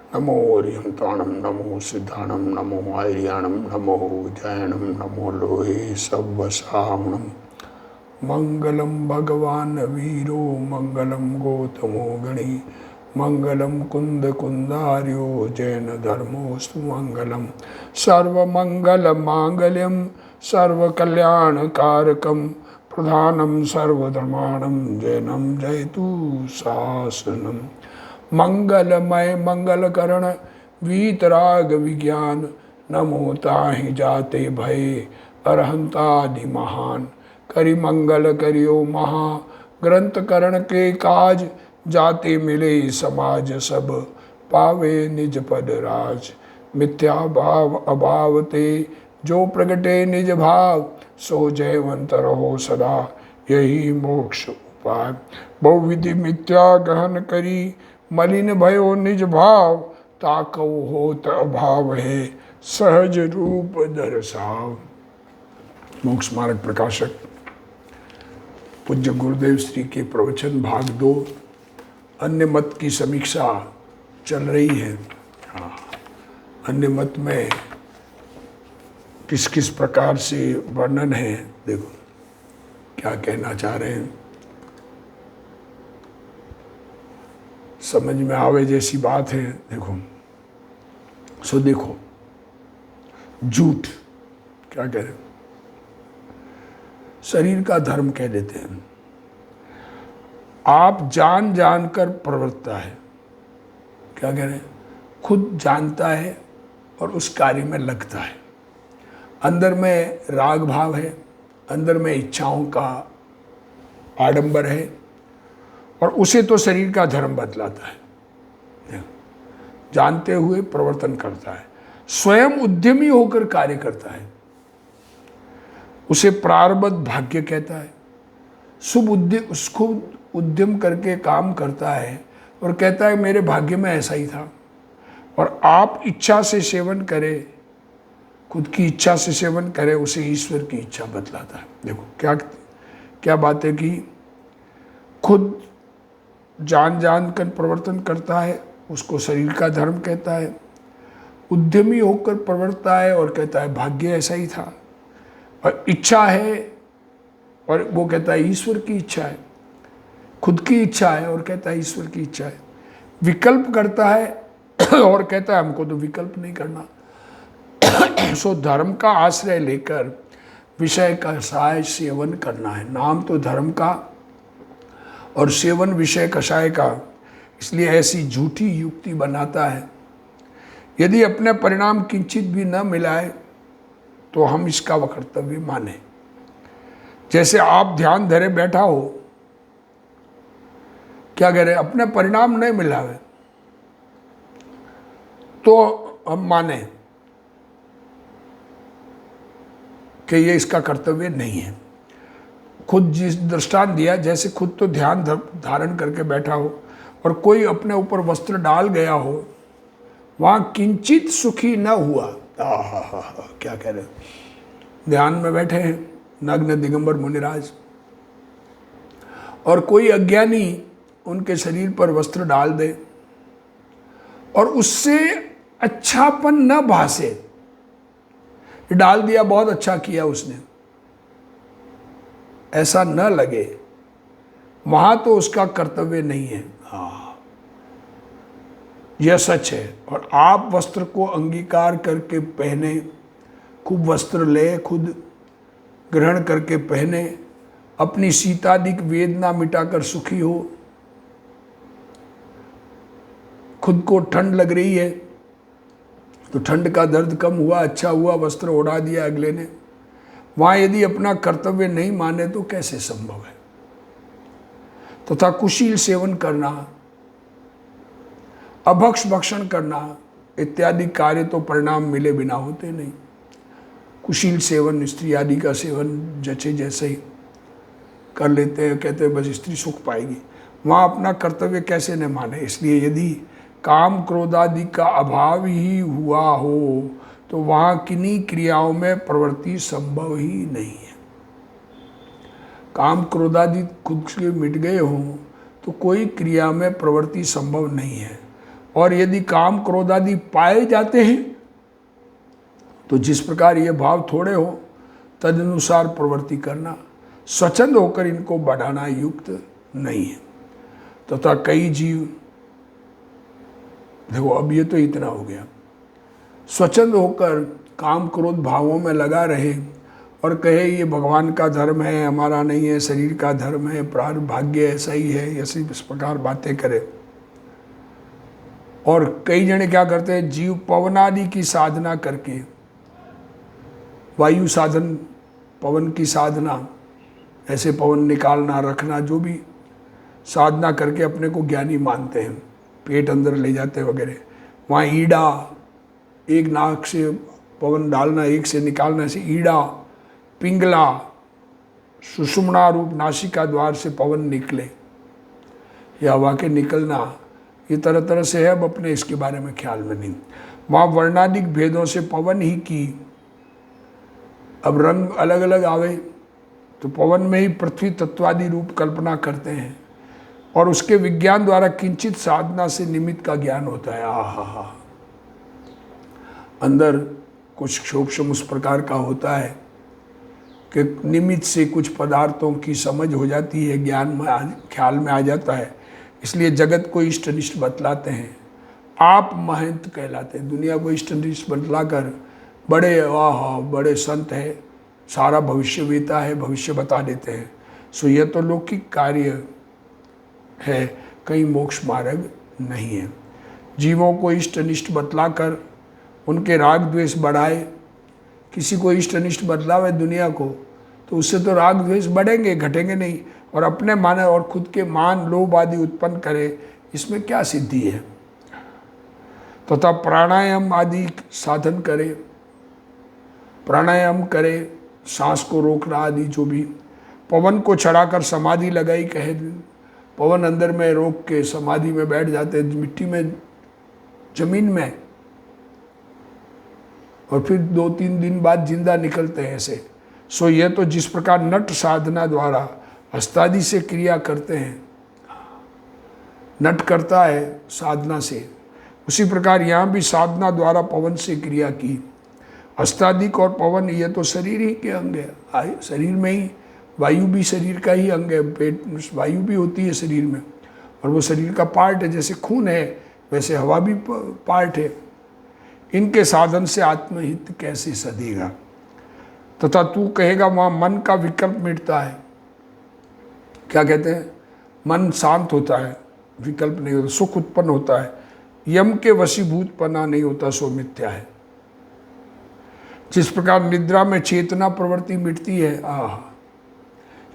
नमो हरिहंताणम, नमो सिद्धाणम, नमो आर्याणम, नमो उज्जैनम, नमो लोहे सव्वसावणम। मंगलम भगवान वीरो, मंगलम गौतमो गणी, मंगलम कुंद कुंदार्यो, जैन धर्मोस्तु मंगलम। सर्वमंगल मांगल्यम सर्वकल्याणकारकम, प्रधानम सर्वधर्माणम, जैनम जयतु शासनम। मंगलमय मंगलकरण वीतराग विज्ञान, नमो ताहि जाते भय अरहंतादि महान। करि मंगल करियो महा, ग्रंथ करण के काज, जाते मिले समाज सब, पावे निज पद राज। मिथ्या भाव अभाव ते, जो प्रगटे निज भाव, सो जयवंत रहो सदा, यही मोक्ष उपाय। बहुविधि मिथ्या गहन करी, मलिन भयो निज भाव, ताकऊ होत अभाव है, सहज रूप दर्शाव। मोक्ष मार्ग प्रकाशक पूज्य गुरुदेव श्री के प्रवचन भाग 2, अन्य मत की समीक्षा चल रही है। हाँ, अन्य मत में किस किस प्रकार से वर्णन है, देखो क्या कहना चाह रहे हैं, समझ में आवे जैसी बात है। देखो सो देखो, झूठ क्या कह रहे, शरीर का धर्म कह देते हैं। आप जान जानकर प्रवृत्ता है, क्या कह रहे हैं, खुद जानता है और उस कार्य में लगता है। अंदर में राग भाव है, अंदर में इच्छाओं का आडंबर है, और उसे तो शरीर का धर्म बतलाता है। जानते हुए प्रवर्तन करता है, स्वयं उद्यमी होकर कार्य करता है, उसे प्रारब्ध भाग्य कहता है। शुभ उद्यम करके काम करता है और कहता है मेरे भाग्य में ऐसा ही था। और आप इच्छा से सेवन करें, खुद की इच्छा से सेवन करें, उसे ईश्वर की इच्छा बतलाता है। देखो क्या क्या बात है कि खुद जान जान कर प्रवर्तन करता है, उसको शरीर का धर्म कहता है। उद्यमी होकर प्रवर्तता है और कहता है भाग्य ऐसा ही था। और इच्छा है और वो कहता है ईश्वर की इच्छा है। खुद की इच्छा है और कहता है ईश्वर की इच्छा है। विकल्प करता है और कहता है हमको तो विकल्प नहीं करना। सो धर्म का आश्रय लेकर विषय का कषाय सेवन करना है। नाम तो धर्म का और सेवन विषय कषाय का, इसलिए ऐसी झूठी युक्ति बनाता है। यदि अपने परिणाम किंचित भी न मिलाए तो हम इसका कर्तव्य माने। जैसे आप ध्यान धरे बैठा हो, क्या कह रहे, अपने परिणाम नहीं मिलावे तो हम माने कि ये इसका कर्तव्य नहीं है। खुद जिस दृष्टांत दिया, जैसे खुद तो ध्यान धारण करके बैठा हो और कोई अपने ऊपर वस्त्र डाल गया हो, वहां किंचित सुखी न हुआ। क्या कह रहे, ध्यान में बैठे हैं नग्न दिगंबर मुनिराज, और कोई अज्ञानी उनके शरीर पर वस्त्र डाल दे और उससे अच्छापन न भासे, डाल दिया बहुत अच्छा किया उसने, ऐसा न लगे, वहां तो उसका कर्तव्य नहीं है। हाँ, यह सच है। और आप वस्त्र को अंगीकार करके पहने, खूब वस्त्र ले, खुद ग्रहण करके पहने, अपनी शीतादिक वेदना मिटाकर सुखी हो। खुद को ठंड लग रही है तो ठंड का दर्द कम हुआ, अच्छा हुआ, वस्त्र ओढ़ा दिया अगले ने। वहां यदि अपना कर्तव्य नहीं माने तो कैसे संभव है। तथा कुशील सेवन करना, अभक्ष भक्षण करना इत्यादि कार्य तो परिणाम मिले बिना होते नहीं। कुशील सेवन, स्त्री आदि का सेवन जैसे जैसे ही कर लेते हैं, कहते हैं बस स्त्री सुख पाएगी, वहाँ अपना कर्तव्य कैसे न माने। इसलिए यदि काम क्रोध आदि का अभाव ही हुआ हो तो वहाँ किन्हीं क्रियाओं में प्रवृत्ति संभव ही नहीं है। काम क्रोध आदि खुद से मिट गए हों तो कोई क्रिया में प्रवृत्ति संभव नहीं है। और यदि काम क्रोध आदि पाए जाते हैं तो जिस प्रकार ये भाव थोड़े हो तदनुसार प्रवृत्ति करना, स्वच्छंद होकर इनको बढ़ाना युक्त नहीं है। तथा कई जीव, देखो अब ये तो इतना हो गया, स्वच्छंद होकर काम क्रोध भावों में लगा रहे और कहे ये भगवान का धर्म है, हमारा नहीं है, शरीर का धर्म है, प्रारब्ध भाग्य ऐसा ही है, ऐसी इस प्रकार बातें करे। और कई जने क्या करते हैं, जीव पवनादि की साधना करके, वायु साधन, पवन की साधना, ऐसे पवन निकालना रखना, जो भी साधना करके अपने को ज्ञानी मानते हैं, पेट अंदर ले जाते वगैरह। वहाँ ईड़ा, एक नाक से पवन डालना, एक से निकालना, ऐसे ईड़ा, पिंगला, सुषुम्ना रूप नासिका द्वार से पवन निकले या हवा के निकलना, ये तरह तरह से है। अब अपने इसके बारे में ख्याल में नहीं। वहाँ वर्णादिक भेदों से पवन ही की, अब रंग अलग अलग आवे तो पवन में ही पृथ्वी तत्वादि रूप कल्पना करते हैं और उसके विज्ञान द्वारा किंचित साधना से निमित्त का ज्ञान होता है। आहा, अंदर कुछ सूक्ष्म उस प्रकार का होता है कि निमित्त से कुछ पदार्थों की समझ हो जाती है, ज्ञान में ख्याल में आ जाता है। इसलिए जगत को इष्ट अनिष्ट बतलाते हैं, आप महंत कहलाते हैं। दुनिया को इष्ट अनिष्ट बतलाकर बड़े बड़े संत है, सारा भविष्य वेता है, भविष्य बता देते हैं। सो यह तो लौकिक कार्य है, कहीं मोक्ष मार्ग नहीं है। जीवों को इष्ट अनिष्ट बतलाकर उनके राग द्वेष बढ़ाए, किसी को इष्ट अनिष्ट बतलावे दुनिया को, तो उससे तो राग द्वेष बढ़ेंगे, घटेंगे नहीं। और अपने माने और खुद के मान लोभ आदि उत्पन्न करे, इसमें क्या सिद्धि है। तथा प्राणायाम आदि साधन करे, प्राणायाम करे, सांस को रोकना आदि, जो भी पवन को चढ़ाकर समाधि लगाई कहे, पवन अंदर में रोक के समाधि में बैठ जाते मिट्टी में, जमीन में, और फिर 2-3 दिन बाद जिंदा निकलते हैं ऐसे। सो ये तो जिस प्रकार नट साधना द्वारा हस्तादि से क्रिया करते हैं, नट करता है साधना से, उसी प्रकार यहाँ भी साधना द्वारा पवन से क्रिया की। हस्तादिक और पवन ये तो शरीर ही के अंग है, शरीर में ही, वायु भी शरीर का ही अंग है, पेट वायु भी होती है शरीर में, और वो शरीर का पार्ट है। जैसे खून है वैसे हवा भी पार्ट है। इनके साधन से आत्महित कैसे सधेगा। तथा तू कहेगा वहाँ मन का विकल्प मिटता है। क्या कहते हैं, मन शांत होता है, विकल्प नहीं होता, सुख उत्पन्न होता है, यम के वशीभूत पना नहीं होता, सो मिथ्या है। जिस प्रकार निद्रा में चेतना प्रवृत्ति मिटती है,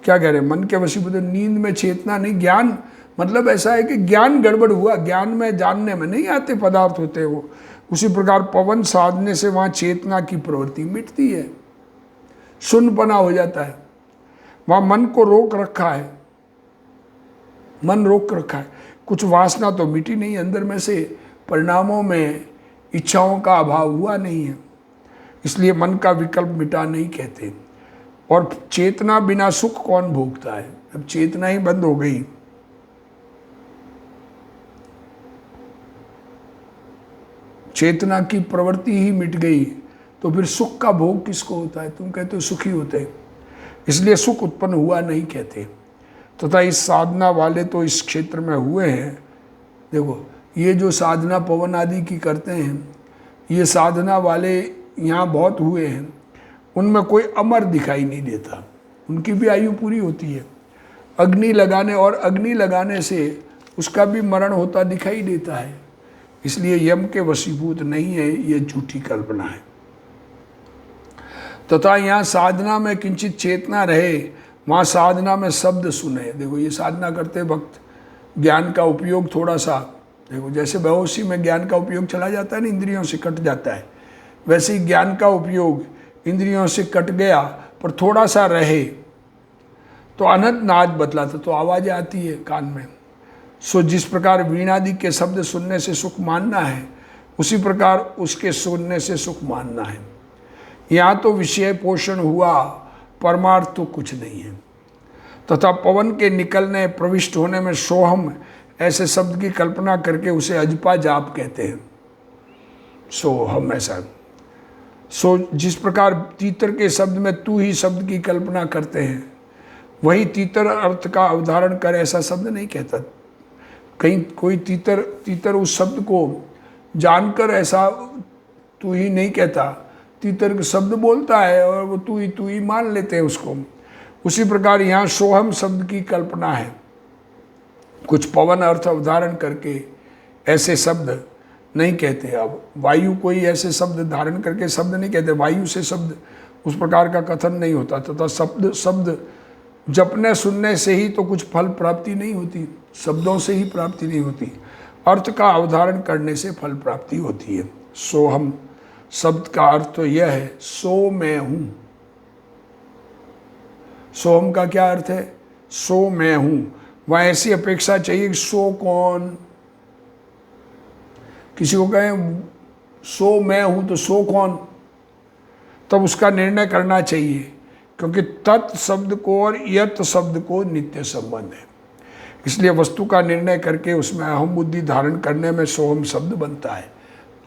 क्या कह रहे हैं, मन के वशीभूत, नींद में चेतना नहीं, ज्ञान मतलब ऐसा है कि ज्ञान गड़बड़ हुआ, ज्ञान में जानने में नहीं आते पदार्थ होते हैं वो। उसी प्रकार पवन साधने से वहाँ चेतना की प्रवृत्ति मिटती है, शून्यपना हो जाता है। वहाँ मन को रोक रखा है, मन रोक रखा है, कुछ वासना तो मिटी नहीं अंदर में से, परिणामों में इच्छाओं का अभाव हुआ नहीं है, इसलिए मन का विकल्प मिटा नहीं कहते। और चेतना बिना सुख कौन भोगता है। अब चेतना ही बंद हो गई, चेतना की प्रवृत्ति ही मिट गई, तो फिर सुख का भोग किसको होता है। तुम कहते हो सुखी होते हैं, इसलिए सुख उत्पन्न हुआ नहीं कहते। तथा इस साधना वाले तो इस क्षेत्र में हुए हैं। देखो ये जो साधना पवन आदि की करते हैं, ये साधना वाले यहाँ बहुत हुए हैं, उनमें कोई अमर दिखाई नहीं देता, उनकी भी आयु पूरी होती है। अग्नि लगाने और अग्नि लगाने से उसका भी मरण होता दिखाई देता है, इसलिए यम के वशीभूत नहीं है, ये झूठी कल्पना है। तथा यहाँ साधना में किंचित चेतना रहे, वहाँ साधना में शब्द सुने। देखो ये साधना करते वक्त ज्ञान का उपयोग थोड़ा सा, देखो जैसे बेहोशी में ज्ञान का उपयोग चला जाता है ना, इंद्रियों से कट जाता है, वैसे ही ज्ञान का उपयोग इंद्रियों से कट गया पर थोड़ा सा रहे तो अनंत नाद बतलाता, तो आवाज़ आती है कान में। सो जिस प्रकार वीणादि के शब्द सुनने से सुख मानना है, उसी प्रकार उसके सुनने से सुख मानना है। यहाँ तो विषय पोषण हुआ, परमार्थ तो कुछ नहीं है। तथा पवन के निकलने प्रविष्ट होने में सोहम ऐसे शब्द की कल्पना करके उसे अजपा जाप कहते हैं। सो हम ऐसा जिस प्रकार तीतर के शब्द में तू ही शब्द की कल्पना करते हैं, वही तीतर अर्थ का अवधारण कर ऐसा शब्द नहीं कहता। कहीं कोई तीतर उस शब्द को जानकर ऐसा तू ही नहीं कहता, तीतर शब्द बोलता है और वो तू ही मान लेते हैं उसको। उसी प्रकार यहाँ सोहम शब्द की कल्पना है, कुछ पवन अर्थ अवधारण करके ऐसे शब्द नहीं कहते। अब वायु कोई ऐसे शब्द धारण करके शब्द नहीं कहते, वायु से शब्द उस प्रकार का कथन नहीं होता। तथा शब्द जपने सुनने से ही तो कुछ फल प्राप्ति नहीं होती, शब्दों से ही प्राप्ति नहीं होती, अर्थ का अवधारण करने से फल प्राप्ति होती है। सोहम शब्द का अर्थ तो यह है, सो मैं हूँ। सोहम का क्या अर्थ है? सो मैं हूँ। वहाँ ऐसी अपेक्षा चाहिए कि सो कौन, किसी को कहें सो मैं हूँ तो सो कौन, तब उसका निर्णय करना चाहिए, क्योंकि तत् शब्द को और यत शब्द को नित्य संबंध है। इसलिए वस्तु का निर्णय करके उसमें अहम बुद्धि धारण करने में सोहम शब्द बनता है।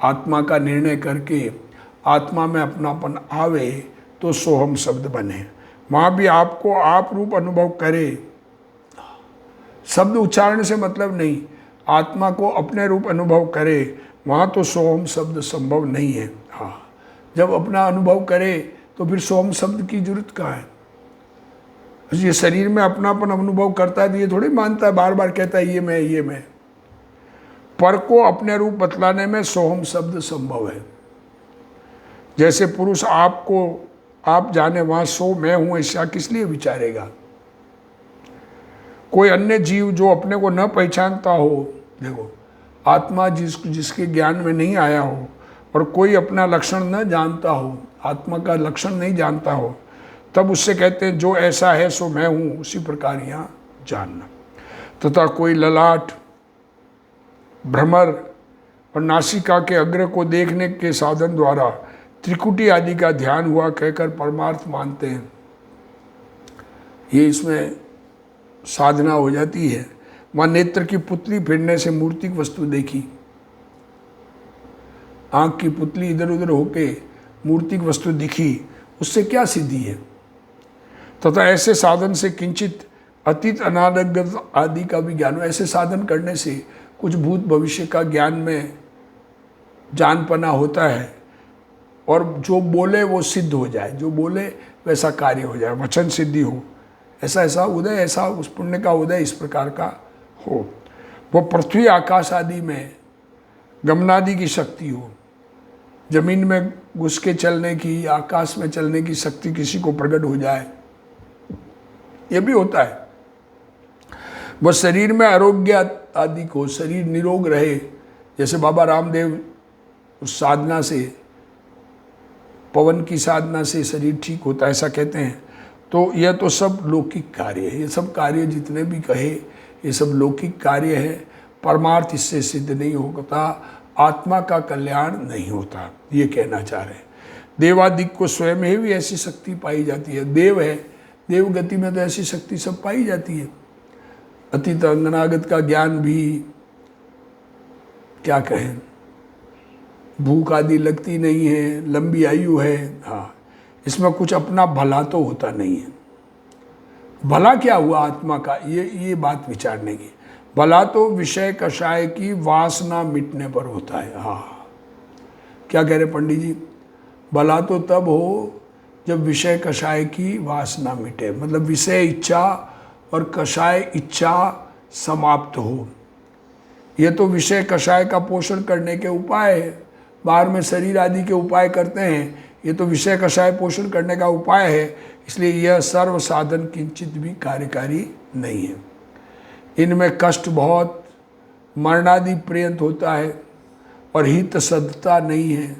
आत्मा का निर्णय करके आत्मा में अपनापन आवे तो सोहम शब्द बने। वहाँ भी आपको आप रूप अनुभव करे, शब्द उच्चारण से मतलब नहीं, आत्मा को अपने रूप अनुभव करे, वहाँ तो सोहम शब्द संभव नहीं है। हाँ, जब अपना अनुभव करे तो फिर सोहम शब्द की जरूरत कहाँ है? ये शरीर में अपनापन अनुभव करता है तो ये थोड़ी मानता है, बार बार कहता है ये मैं। पर को अपने रूप बतलाने में सोहम शब्द संभव है। जैसे पुरुष आपको आप जाने, वहाँ सो मैं हूँ ऐसा किस लिए विचारेगा? कोई अन्य जीव जो अपने को न पहचानता हो, देखो आत्मा जिसके ज्ञान में नहीं आया हो और कोई अपना लक्षण न जानता हो, आत्मा का लक्षण नहीं जानता हो, तब उससे कहते हैं जो ऐसा है सो मैं हूँ। उसी प्रकार यहाँ जानना। तथा कोई ललाट, भ्रमर और नासिका के अग्र को देखने के साधन द्वारा त्रिकुटी आदि का ध्यान हुआ कहकर परमार्थ मानते हैं। ये इसमें साधना हो जाती है। वहाँ नेत्र की पुतली फिरने से मूर्तिक वस्तु देखी, आँख की पुतली इधर उधर होके मूर्तिक वस्तु दिखी, उससे क्या सिद्धि है? तथा ऐसे साधन से किंचित अतीत अनागत आदि का भी ज्ञान। ऐसे साधन करने से कुछ भूत भविष्य का ज्ञान में जानपना होता है और जो बोले वो सिद्ध हो जाए, जो बोले वैसा कार्य हो जाए, वचन सिद्धि हो, ऐसा उदय, ऐसा उस पुण्य का उदय इस प्रकार का हो। वो पृथ्वी आकाश आदि में गमनादि की शक्ति हो, जमीन में घुस के चलने की, आकाश में चलने की शक्ति किसी को प्रकट हो जाए, ये भी होता है। वह शरीर में आरोग्य आदि को, शरीर निरोग रहे, जैसे बाबा रामदेव उस साधना से, पवन की साधना से शरीर ठीक होता है ऐसा कहते हैं। तो यह तो सब लौकिक कार्य है, ये सब कार्य जितने भी कहे ये सब लौकिक कार्य है, परमार्थ इससे सिद्ध नहीं होता, आत्मा का कल्याण नहीं होता, ये कहना चाह रहे हैं। देवादिक को स्वयं ही भी ऐसी शक्ति पाई जाती है, देव है, देव गति में तो ऐसी शक्ति सब पाई जाती है। अतीत अनागत का ज्ञान भी क्या कहें, भूख आदि लगती नहीं है, लंबी आयु है। हाँ, इसमें कुछ अपना भला तो होता नहीं है। भला क्या हुआ आत्मा का, ये बात विचारने की। भला तो विषय कषाय की वासना मिटने पर होता है। हाँ, क्या कह रहे पंडित जी? भला तो तब हो जब विषय कषाय की वासना मिटे, मतलब विषय इच्छा और कषाय इच्छा समाप्त हो। ये तो विषय कषाय का पोषण करने के उपाय है, बाहर में शरीर आदि के उपाय करते हैं, ये तो विषय कषाय पोषण करने का उपाय है। इसलिए यह सर्व साधन किंचित भी कार्यकारी नहीं है। इनमें कष्ट बहुत, मरणादि पर्यंत होता है और हित सद्धता नहीं है।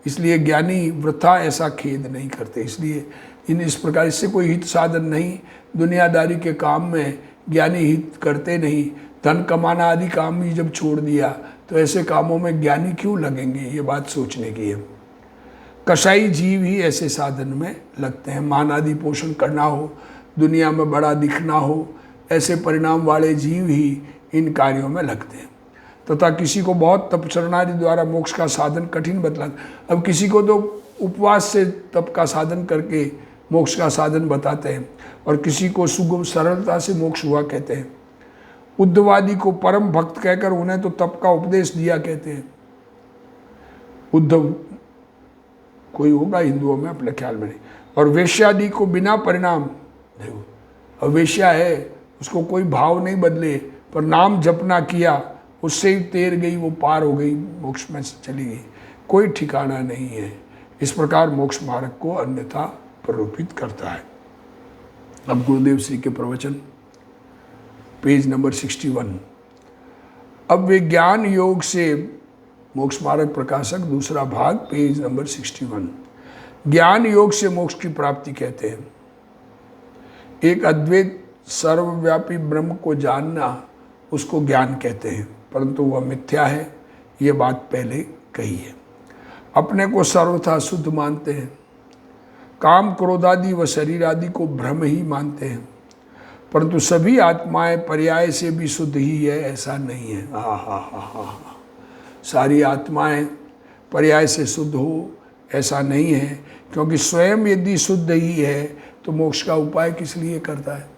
इसलिए ज्ञानी वृथा ऐसा खेद नहीं करते। इसलिए इस प्रकार इससे कोई हित साधन नहीं, दुनियादारी के काम में ज्ञानी हित करते नहीं। धन कमाना आदि काम ही जब छोड़ दिया तो ऐसे कामों में ज्ञानी क्यों लगेंगे, ये बात सोचने की है। कसाई जीव ही ऐसे साधन में लगते हैं। मान आदि पोषण करना हो, दुनिया में बड़ा दिखना हो, ऐसे परिणाम वाले जीव ही इन कार्यों में लगते हैं। तथा किसी को बहुत तपचरणादि द्वारा मोक्ष का साधन कठिन बतला। अब किसी को तो उपवास से तप का साधन करके मोक्ष का साधन बताते हैं, और किसी को सुगम सरलता से मोक्ष हुआ कहते हैं। उद्धवादी को परम भक्त कहकर उन्हें तो तप का उपदेश दिया कहते हैं। उद्धव कोई होगा हिंदुओं में, अपने ख्याल में नहीं। और वेश्यादि को बिना परिणाम, देखो अब वेश्या है, उसको कोई भाव नहीं बदले, पर नाम जपना किया, उससे ही तैर गई, वो पार हो गई, मोक्ष में चली गई, कोई ठिकाना नहीं है। इस प्रकार मोक्ष मार्ग को अन्यथा प्ररूपित करता है। अब गुरुदेव श्री के प्रवचन, पेज नंबर 61। अब विज्ञान योग से मोक्ष मार्ग प्रकाशक, दूसरा भाग, पेज नंबर 61। ज्ञान योग से मोक्ष की प्राप्ति कहते हैं। एक अद्वैत सर्वव्यापी ब्रह्म को जानना, उसको ज्ञान कहते हैं, परंतु वह मिथ्या है, ये बात पहले कही है। अपने को सर्वथा शुद्ध मानते हैं। काम क्रोध आदि व शरीर आदि को भ्रम ही मानते हैं, परंतु सभी आत्माएं पर्याय से भी शुद्ध ही है, ऐसा नहीं है। हा। सारी आत्माएं पर्याय से शुद्ध हो, ऐसा नहीं है, क्योंकि स्वयं यदि शुद्ध ही है तो मोक्ष का उपाय किस लिए करता है।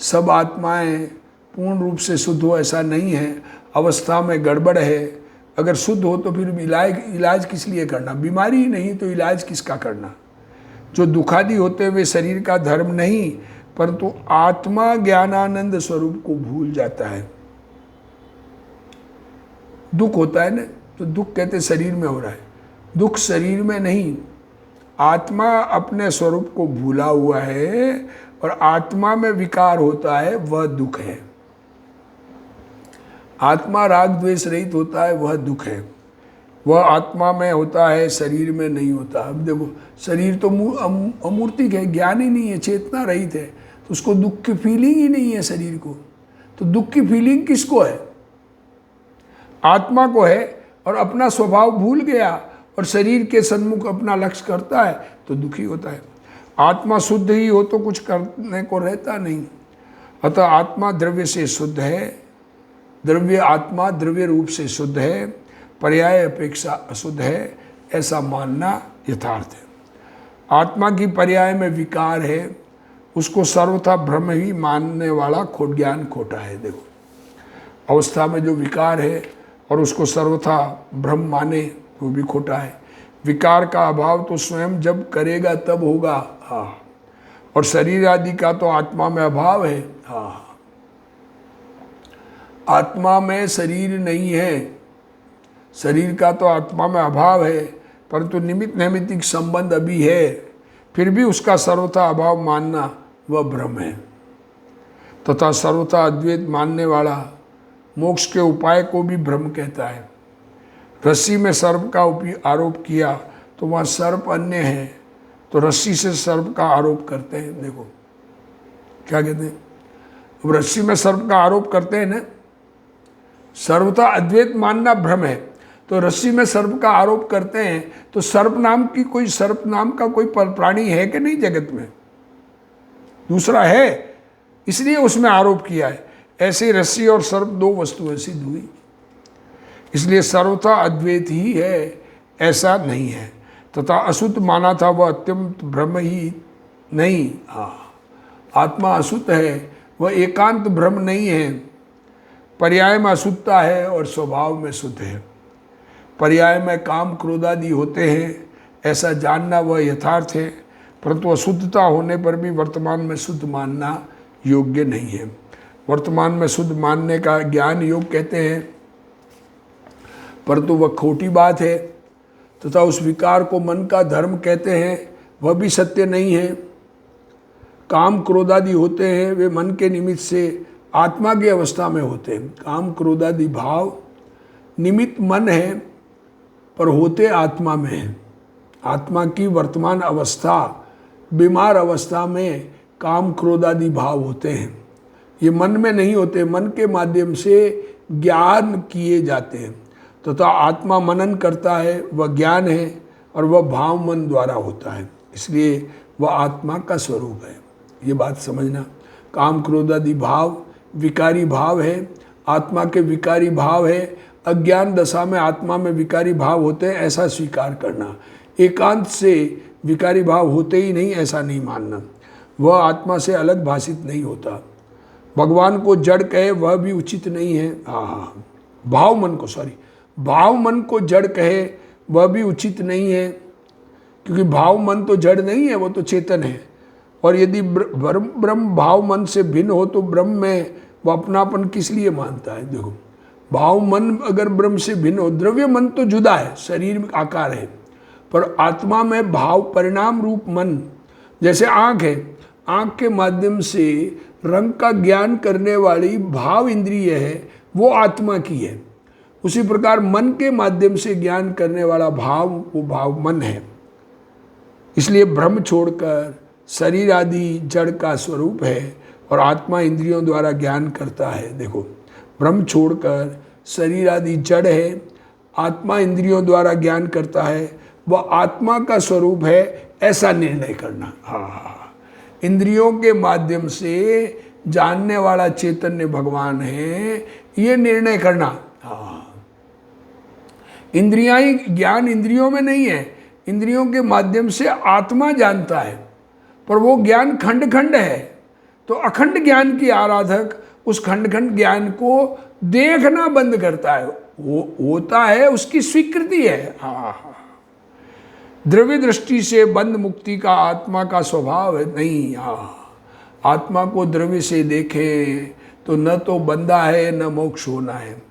सब आत्माएं पूर्ण रूप से शुद्ध हो, ऐसा नहीं है, अवस्था में गड़बड़ है। अगर शुद्ध हो तो फिर इलाज किस लिए करना, बीमारी ही नहीं तो इलाज किसका करना। जो दुखादि होते हुए शरीर का धर्म नहीं, परंतु आत्मा ज्ञानानंद स्वरूप को भूल जाता है। दुख होता है ना, तो दुख कहते शरीर में हो रहा है, दुख शरीर में नहीं, आत्मा अपने स्वरूप को भूला हुआ है, और आत्मा में विकार होता है, वह दुख है। आत्मा राग द्वेष रहित होता है, वह दुख है। वह आत्मा में होता है, शरीर में नहीं होता। अब देखो, शरीर तो अमूर्तिक है, ज्ञान ही नहीं है, चेतना रहित है, तो उसको दुख की फीलिंग ही नहीं है शरीर को। तो दुख की फीलिंग किसको है? आत्मा को है, और अपना स्वभाव भूल गया और शरीर के सन्मुख अपना लक्ष्य करता है तो दुखी होता है। आत्मा शुद्ध ही हो तो कुछ करने को रहता नहीं। अतः आत्मा द्रव्य से शुद्ध है, द्रव्य आत्मा द्रव्य रूप से शुद्ध है, पर्याय अपेक्षा अशुद्ध है, ऐसा मानना यथार्थ है। आत्मा की पर्याय में विकार है, उसको सर्वथा भ्रम ही मानने वाला ज्ञान खोटा है। देखो, अवस्था में जो विकार है और उसको सर्वथा भ्रम माने, वो भी खोटा है। विकार का अभाव तो स्वयं जब करेगा तब होगा, हाँ, और शरीर आदि का तो आत्मा में अभाव है, हाँ। आत्मा में शरीर नहीं है, शरीर का तो आत्मा में अभाव है, परंतु निमित्त नैमित्तिक संबंध अभी है, फिर भी उसका सर्वथा अभाव मानना वह भ्रम है। तथा सर्वथा अद्वैत मानने वाला मोक्ष के उपाय को भी भ्रम कहता है। रस्सी में सर्प का आरोप किया तो वहाँ सर्प अन्य है, तो रस्सी से सर्प का आरोप करते हैं। देखो क्या कहते हैं, अब रस्सी में सर्प का आरोप करते हैं ना, सर्वथा अद्वैत मानना भ्रम है, तो रस्सी में सर्प का आरोप करते हैं, तो सर्प नाम का कोई प्राणी है कि नहीं जगत में? दूसरा है, इसलिए उसमें आरोप किया है। ऐसे रस्सी और सर्प दो वस्तुएं सिद्ध हुई, इसलिए सर्वथा अद्वैत ही है, ऐसा नहीं है। तथा अशुद्ध माना था वह अत्यंत भ्रम ही नहीं, हाँ, आत्मा अशुद्ध है, वह एकांत भ्रम नहीं है। पर्याय में अशुद्धता है और स्वभाव में शुद्ध है। पर्याय में काम क्रोधादि होते हैं, ऐसा जानना वह यथार्थ है, परंतु अशुद्धता होने पर भी वर्तमान में शुद्ध मानना योग्य नहीं है। वर्तमान में शुद्ध मानने का ज्ञान योग कहते हैं, परंतु वह खोटी बात है। तथा उस विकार को मन का धर्म कहते हैं, वह भी सत्य नहीं है। काम क्रोधादि होते हैं, वे मन के निमित्त से आत्मा की अवस्था में होते हैं। काम क्रोधादि भाव निमित्त मन है, पर होते आत्मा में है। आत्मा की वर्तमान अवस्था, बीमार अवस्था में काम क्रोधादि भाव होते हैं, ये मन में नहीं होते, मन के माध्यम से ज्ञान किए जाते हैं। तथा आत्मा मनन करता है, वह ज्ञान है, और वह भाव मन द्वारा होता है, इसलिए वह आत्मा का स्वरूप है। ये बात समझना। काम क्रोधादि भाव विकारी भाव है, आत्मा के विकारी भाव है, अज्ञान दशा में आत्मा में विकारी भाव होते हैं, ऐसा स्वीकार करना। एकांत से विकारी भाव होते ही नहीं, ऐसा नहीं मानना। वह आत्मा से अलग भाषित नहीं होता। भगवान को जड़ कहे वह भी उचित नहीं है। भाव मन को जड़ कहे वह भी उचित नहीं है, क्योंकि भाव मन तो जड़ नहीं है, वो तो चेतन है। और यदि ब्रह्म भाव मन से भिन्न हो तो ब्रह्म में वो अपनापन किस लिए मानता है? देखो, भाव मन अगर ब्रह्म से भिन्न हो, द्रव्य मन तो जुदा है, शरीर में आकार है, पर आत्मा में भाव परिणाम रूप मन, जैसे आँख है, आँख के माध्यम से रंग का ज्ञान करने वाली भाव इंद्रिय है, वो आत्मा की है। उसी प्रकार मन के माध्यम से ज्ञान करने वाला भाव, वो भाव मन है। इसलिए ब्रह्म छोड़कर शरीर आदि जड़ का स्वरूप है और आत्मा इंद्रियों द्वारा ज्ञान करता है। देखो, ब्रह्म छोड़कर शरीर आदि जड़ है, आत्मा इंद्रियों द्वारा ज्ञान करता है, वह आत्मा का स्वरूप है, ऐसा निर्णय करना। इंद्रियों के माध्यम से जानने वाला चैतन्य भगवान है, ये निर्णय करना। इंद्रियां ही, ज्ञान इंद्रियों में नहीं है, इंद्रियों के माध्यम से आत्मा जानता है, पर वो ज्ञान खंड खंड है। तो अखंड ज्ञान की आराधक उस खंड खंड ज्ञान को देखना बंद करता है, वो होता है, उसकी स्वीकृति है। द्रव्य दृष्टि से बंध मुक्ति का आत्मा का स्वभाव है नहीं। आत्मा को द्रव्य से देखे तो न तो बंधा है न मोक्ष होना है।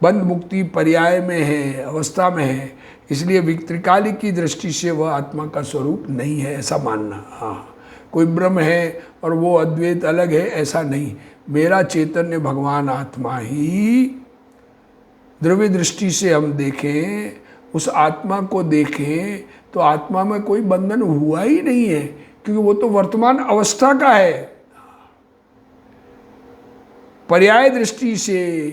बंध मुक्ति पर्याय में है, अवस्था में है, इसलिए त्रिकालिक की दृष्टि से वह आत्मा का स्वरूप नहीं है, ऐसा मानना। कोई ब्रह्म है और वो अद्वैत अलग है, ऐसा नहीं। मेरा चैतन्य भगवान आत्मा ही, द्रव्य दृष्टि से हम देखें, उस आत्मा को देखें तो आत्मा में कोई बंधन हुआ ही नहीं है, क्योंकि वो तो वर्तमान अवस्था का है। पर्याय दृष्टि से,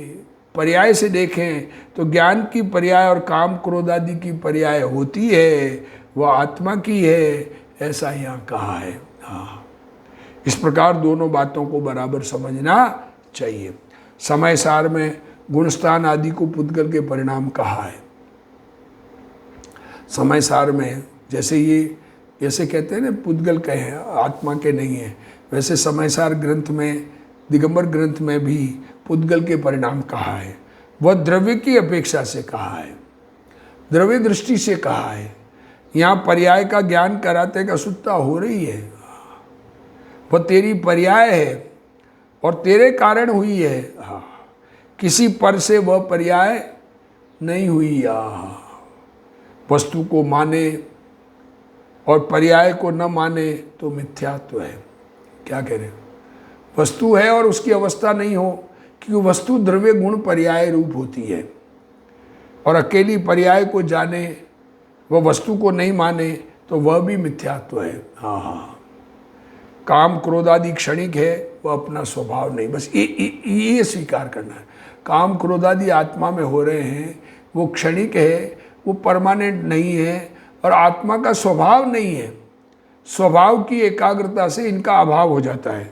पर्याय से देखें तो ज्ञान की पर्याय और काम क्रोध आदि की पर्याय होती है, वह आत्मा की है, ऐसा यहाँ कहा है। इस प्रकार दोनों बातों को बराबर समझना चाहिए। समय सार में गुणस्थान आदि को पुद्गल के परिणाम कहा है। समय सार में जैसे ये जैसे कहते हैं ना, पुद्गल के हैं, आत्मा के नहीं है, वैसे समय सार ग्रंथ में, दिगंबर ग्रंथ में भी पुद्गल के परिणाम कहा है। वह द्रव्य की अपेक्षा से कहा है, द्रव्य दृष्टि से कहा है। यहाँ पर्याय का ज्ञान कराते कि अशुद्धता हो रही है, वह तेरी पर्याय है और तेरे कारण हुई है। किसी पर से वह पर्याय नहीं हुई। वस्तु को माने और पर्याय को न माने तो मिथ्यात्व है। क्या कह रहे हैं? वस्तु है और उसकी अवस्था नहीं हो, क्योंकि वस्तु द्रव्य गुण पर्याय रूप होती है, और अकेली पर्याय को जाने, वह वस्तु को नहीं माने तो वह भी मिथ्यात्व है। काम क्रोध आदि क्षणिक है, वह अपना स्वभाव नहीं। बस ये स्वीकार करना है। काम क्रोध आदि आत्मा में हो रहे हैं, वो क्षणिक है, वो परमानेंट नहीं है, और आत्मा का स्वभाव नहीं है। स्वभाव की एकाग्रता से इनका अभाव हो जाता है।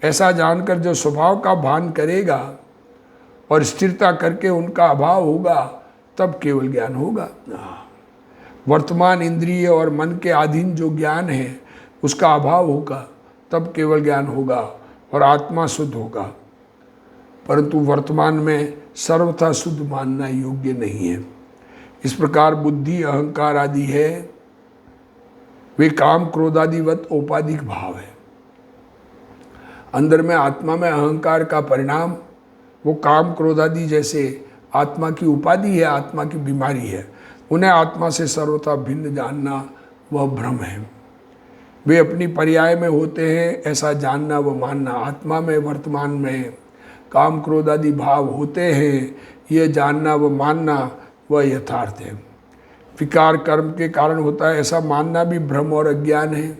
ऐसा जानकर जो स्वभाव का भान करेगा और स्थिरता करके उनका अभाव होगा, तब केवल ज्ञान होगा। वर्तमान इंद्रिय और मन के अधीन जो ज्ञान है, उसका अभाव होगा, तब केवल ज्ञान होगा और आत्मा शुद्ध होगा। परंतु वर्तमान में सर्वथा शुद्ध मानना योग्य नहीं है। इस प्रकार बुद्धि अहंकार आदि है, वे काम क्रोध आदिवत औपाधिक भाव है। अंदर में आत्मा में अहंकार का परिणाम, वो काम क्रोध आदि जैसे आत्मा की उपाधि है, आत्मा की बीमारी है। उन्हें आत्मा से सर्वथा भिन्न जानना वह भ्रम है। वे अपनी पर्याय में होते हैं, ऐसा जानना व मानना। आत्मा में वर्तमान में काम क्रोध आदि भाव होते हैं, यह जानना व मानना वह यथार्थ है। विकार कर्म के कारण होता है, ऐसा मानना भी भ्रम और अज्ञान है।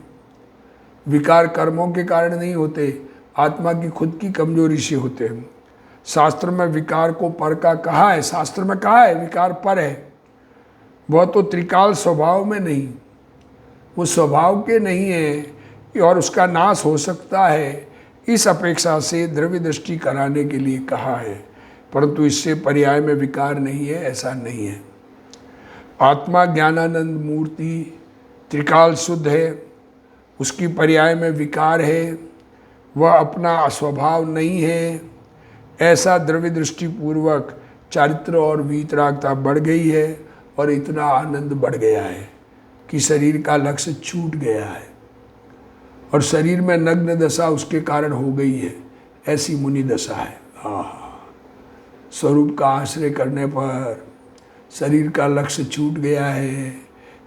विकार कर्मों के कारण नहीं होते, आत्मा की खुद की कमजोरी से होते हैं। शास्त्र में विकार को पर का कहा है, शास्त्र में कहा है विकार पर है, वह तो त्रिकाल स्वभाव में नहीं, वो स्वभाव के नहीं है और उसका नाश हो सकता है, इस अपेक्षा से द्रव्य दृष्टि कराने के लिए कहा है, परंतु इससे पर्याय में विकार नहीं है, ऐसा नहीं है। आत्मा ज्ञानानंद मूर्ति त्रिकाल शुद्ध है, उसकी पर्याय में विकार है, वह अपना स्वभाव नहीं है। ऐसा द्रव्य दृष्टि पूर्वक चारित्र और वीतरागता बढ़ गई है और इतना आनंद बढ़ गया है कि शरीर का लक्ष्य छूट गया है और शरीर में नग्न दशा उसके कारण हो गई है। ऐसी मुनि दशा है। स्वरूप का आश्रय करने पर शरीर का लक्ष्य छूट गया है,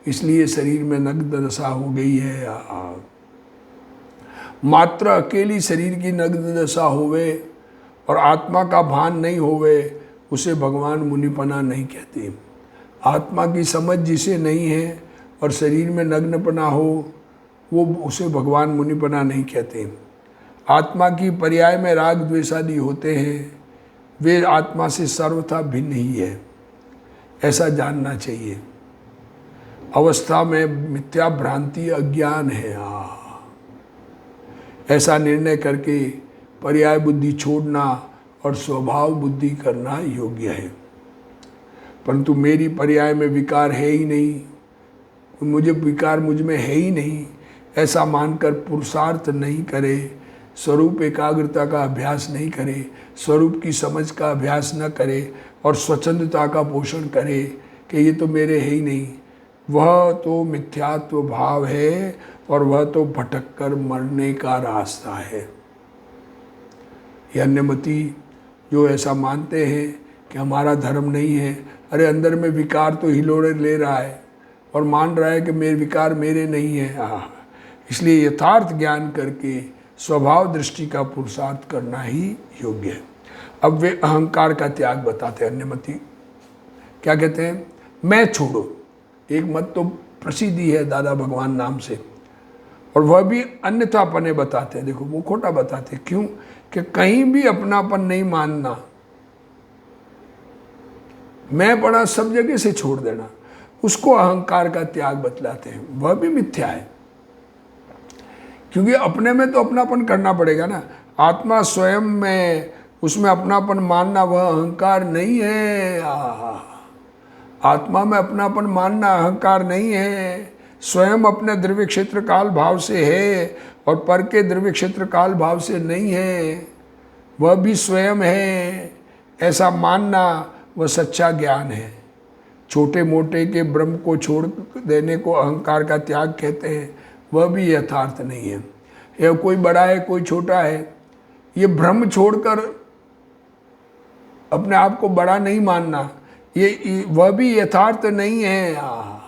इसलिए शरीर में नग्न दशा हो गई है। मात्र अकेली शरीर की नग्न दशा होवे और आत्मा का भान नहीं होवे, उसे भगवान मुनिपना नहीं कहते। आत्मा की समझ जिसे नहीं है और शरीर में नग्नपना हो, वो उसे भगवान मुनिपना नहीं कहते। आत्मा की पर्याय में राग द्वेषादि होते हैं, वे आत्मा से सर्वथा भिन्न ही है, ऐसा जानना चाहिए। अवस्था में मिथ्या भ्रांति अज्ञान है, ऐसा निर्णय करके पर्याय बुद्धि छोड़ना और स्वभाव बुद्धि करना योग्य है। परंतु मेरी पर्याय में विकार है ही नहीं, मुझे विकार मुझ में है ही नहीं, ऐसा मानकर पुरुषार्थ नहीं करे, स्वरूप एकाग्रता का अभ्यास नहीं करे, स्वरूप की समझ का अभ्यास न करे और स्वच्छंदता का पोषण करे कि ये तो मेरे है ही नहीं, वह तो मिथ्यात्व भाव है और वह तो भटक कर मरने का रास्ता है। ये अन्यमति जो ऐसा मानते हैं कि हमारा धर्म नहीं है, अरे अंदर में विकार तो हिलोड़े ले रहा है और मान रहा है कि मेरे विकार मेरे नहीं है। इसलिए यथार्थ ज्ञान करके स्वभाव दृष्टि का पुरुषार्थ करना ही योग्य है। अब वे अहंकार का त्याग बताते हैं। अन्यमति क्या कहते हैं? मैं छोड़ो। एक मत तो प्रसिद्धि है दादा भगवान नाम से, और वह भी अन्यथापने बताते हैं। देखो वो खोटा बताते हैं। क्यों? कि कहीं भी अपनापन नहीं मानना, मैं पड़ा सब जगह से छोड़ देना, उसको अहंकार का त्याग बतलाते हैं। वह भी मिथ्या है, क्योंकि अपने में तो अपनापन करना पड़ेगा ना। आत्मा स्वयं में, उसमें अपनापन मानना वह अहंकार नहीं है। आत्मा में अपनापन मानना अहंकार नहीं है। स्वयं अपने द्रव्य क्षेत्र काल भाव से है और पर के द्रव्य क्षेत्र काल भाव से नहीं है, वह भी स्वयं है, ऐसा मानना वह सच्चा ज्ञान है। छोटे मोटे के ब्रह्म को छोड़ देने को अहंकार का त्याग कहते हैं, वह भी यथार्थ नहीं है। यह कोई बड़ा है कोई छोटा है, ये भ्रम छोड़कर अपने आप को बड़ा नहीं मानना, ये वह भी यथार्थ नहीं है।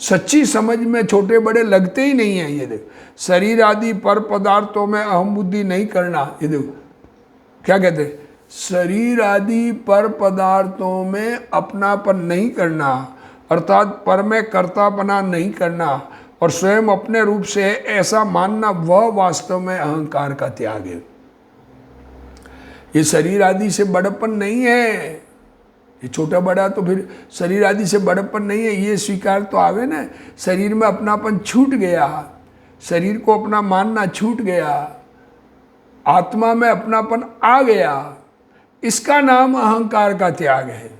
सच्ची समझ में छोटे बड़े लगते ही नहीं है। ये देखो, शरीर आदि पर पदार्थों में अहम बुद्धि नहीं करना। ये देखो क्या कहते हैं, शरीर आदि पर पदार्थों में अपनापन नहीं करना, अर्थात पर में कर्तापना नहीं करना और स्वयं अपने रूप से है ऐसा मानना, वह वास्तव में अहंकार का त्याग है। ये शरीर आदि से बड़प्पन नहीं है, ये छोटा बड़ा तो फिर शरीर आदि से बड़प्पन नहीं है, ये स्वीकार तो आवे ना। शरीर में अपनापन छूट गया, शरीर को अपना मानना छूट गया, आत्मा में अपनापन आ गया, इसका नाम अहंकार का त्याग है।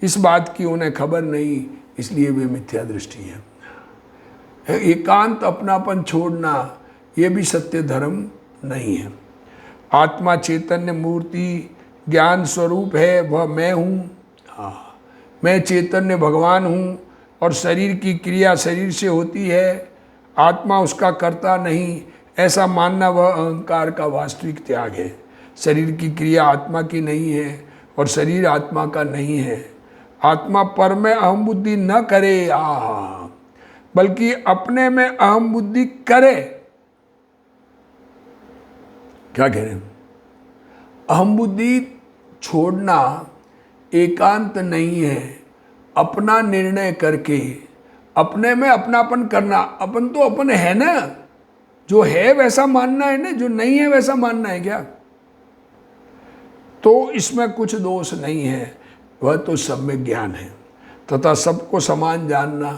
इस बात की उन्हें खबर नहीं, इसलिए वे मिथ्या दृष्टि है। एकांत अपनापन छोड़ना ये भी सत्य धर्म नहीं है। आत्मा चैतन्य मूर्ति ज्ञान स्वरूप है, वह मैं हूँ। मैं चैतन्य भगवान हूँ और शरीर की क्रिया शरीर से होती है, आत्मा उसका कर्ता नहीं, ऐसा मानना वह अहंकार का वास्तविक त्याग है। शरीर की क्रिया आत्मा की नहीं है और शरीर आत्मा का नहीं है। आत्मा पर में अहम बुद्धि न करे, बल्कि अपने में अहम बुद्धि करे। क्या कह रहे हैं? अहम बुद्धि छोड़ना एकांत नहीं है, अपना निर्णय करके अपने में अपनापन करना। अपन तो अपन है ना, जो है वैसा मानना है ना, जो नहीं है वैसा मानना है क्या? तो इसमें कुछ दोष नहीं है, वह तो सब में ज्ञान है। तथा सबको समान जानना,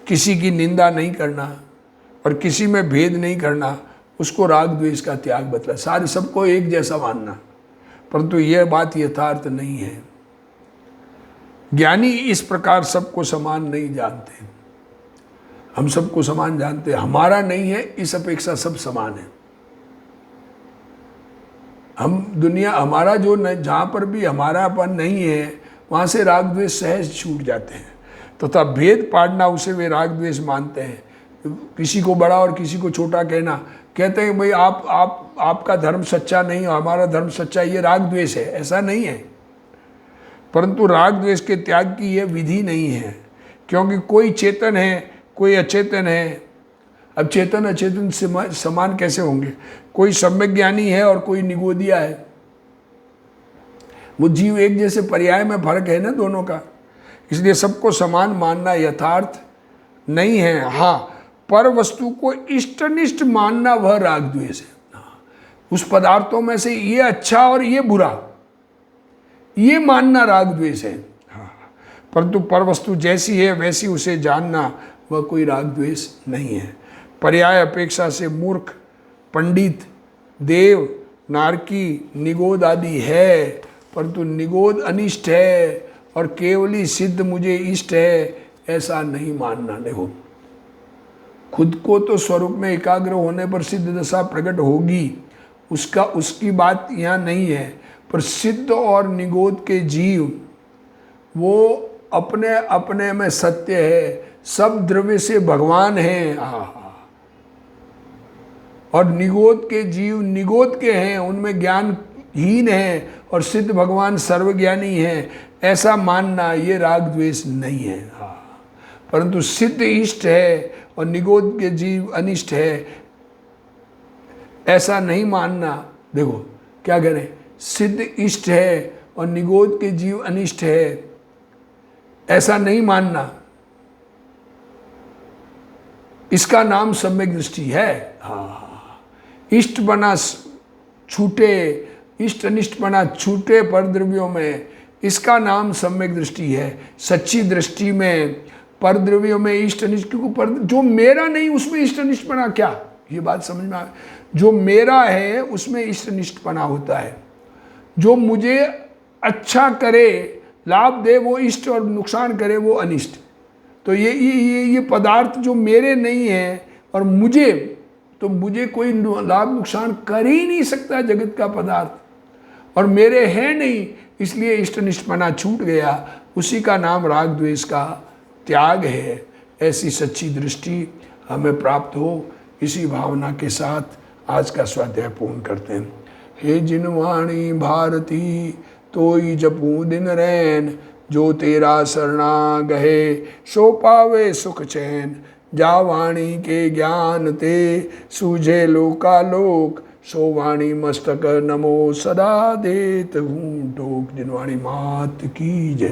किसी की निंदा नहीं करना और किसी में भेद नहीं करना, उसको राग द्वेष का त्याग बतला। सारे सबको एक जैसा मानना, परंतु यह बात यथार्थ नहीं है। ज्ञानी इस प्रकार सबको समान नहीं जानते। हम सबको समान जानते हैं, हमारा नहीं है इस अपेक्षा सब समान है। हम दुनिया हमारा जो जहाँ पर भी हमारापन नहीं है वहाँ से राग द्वेष सहज छूट जाते हैं। तथा भेद पाड़ना उसे वे राग द्वेष मानते हैं। किसी को बड़ा और किसी को छोटा कहना, कहते हैं भाई आपका धर्म सच्चा नहीं, हमारा धर्म सच्चा, ये राग द्वेष है। ऐसा नहीं है, परंतु राग द्वेष के त्याग की यह विधि नहीं है, क्योंकि कोई चेतन है कोई अचेतन है। अब चेतन अचेतन समान कैसे होंगे? कोई सम्यक ज्ञानी है और कोई निगोदिया है। वो जीव एक जैसे, पर्याय में फर्क है ना दोनों का। इसलिए सबको समान मानना यथार्थ नहीं है। हाँ, पर वस्तु को इष्टनिष्ठ मानना वह राग द्वेष है। उस पदार्थों में से ये अच्छा और ये बुरा, ये मानना राग द्वेष है। हाँ, परंतु पर वस्तु जैसी है वैसी उसे जानना वह कोई राग द्वेष नहीं है। पर्याय अपेक्षा से मूर्ख, पंडित, देव, नारकी, निगोद आदि है, परंतु निगोद अनिष्ट है और केवली सिद्ध मुझे इष्ट है, ऐसा नहीं मानना। देखो, खुद को तो स्वरूप में एकाग्र होने पर सिद्ध दशा प्रकट होगी, उसकी बात यहाँ नहीं है। पर सिद्ध और निगोद के जीव वो अपने अपने में सत्य है, सब द्रव्य से भगवान हैं। और निगोद के जीव निगोद के हैं, उनमें ज्ञानहीन है, और सिद्ध भगवान सर्वज्ञानी है, ऐसा मानना ये राग द्वेष नहीं है। परंतु सिद्ध इष्ट है और निगोद के जीव अनिष्ट है, ऐसा नहीं मानना। देखो क्या कह रहे हैं, सिद्ध इष्ट है और निगोद के जीव अनिष्ट है, ऐसा नहीं मानना, इसका नाम सम्यक दृष्टि है। इष्ट बना छूटे, इष्ट अनिष्ट बना छूटे पर द्रव्यों में, इसका नाम सम्यक दृष्टि है। सच्ची दृष्टि में पर द्रव्यों में इष्ट अनिष्ट, क्योंकि जो मेरा नहीं उसमें इष्ट अनिष्ट बना क्या, ये बात समझ में आ। जो मेरा है उसमें इष्ट अनिष्ट बना होता है। जो मुझे अच्छा करे, लाभ दे, वो इष्ट, और नुकसान करे वो अनिष्ट। तो ये पदार्थ जो मेरे नहीं है और मुझे, तो मुझे कोई लाभ नुकसान कर ही नहीं सकता जगत का पदार्थ, और मेरे है नहीं, इसलिए इष्ट अनिष्ट बना छूट गया। उसी का नाम राग द्वेष का त्याग है। ऐसी सच्ची दृष्टि हमें प्राप्त हो, इसी भावना के साथ आज का स्वाध्याय पूर्ण करते हैं। हे जिनवाणी भारती तोई जपू दिन रैन, जो तेरा शरणा गहे सो पावे सुख चैन। जा वाणी के ज्ञान ते सूझे लोकालोक, सो वाणी मस्तक नमो सदा देत हूँ टोक। जिनवाणी मात की जय।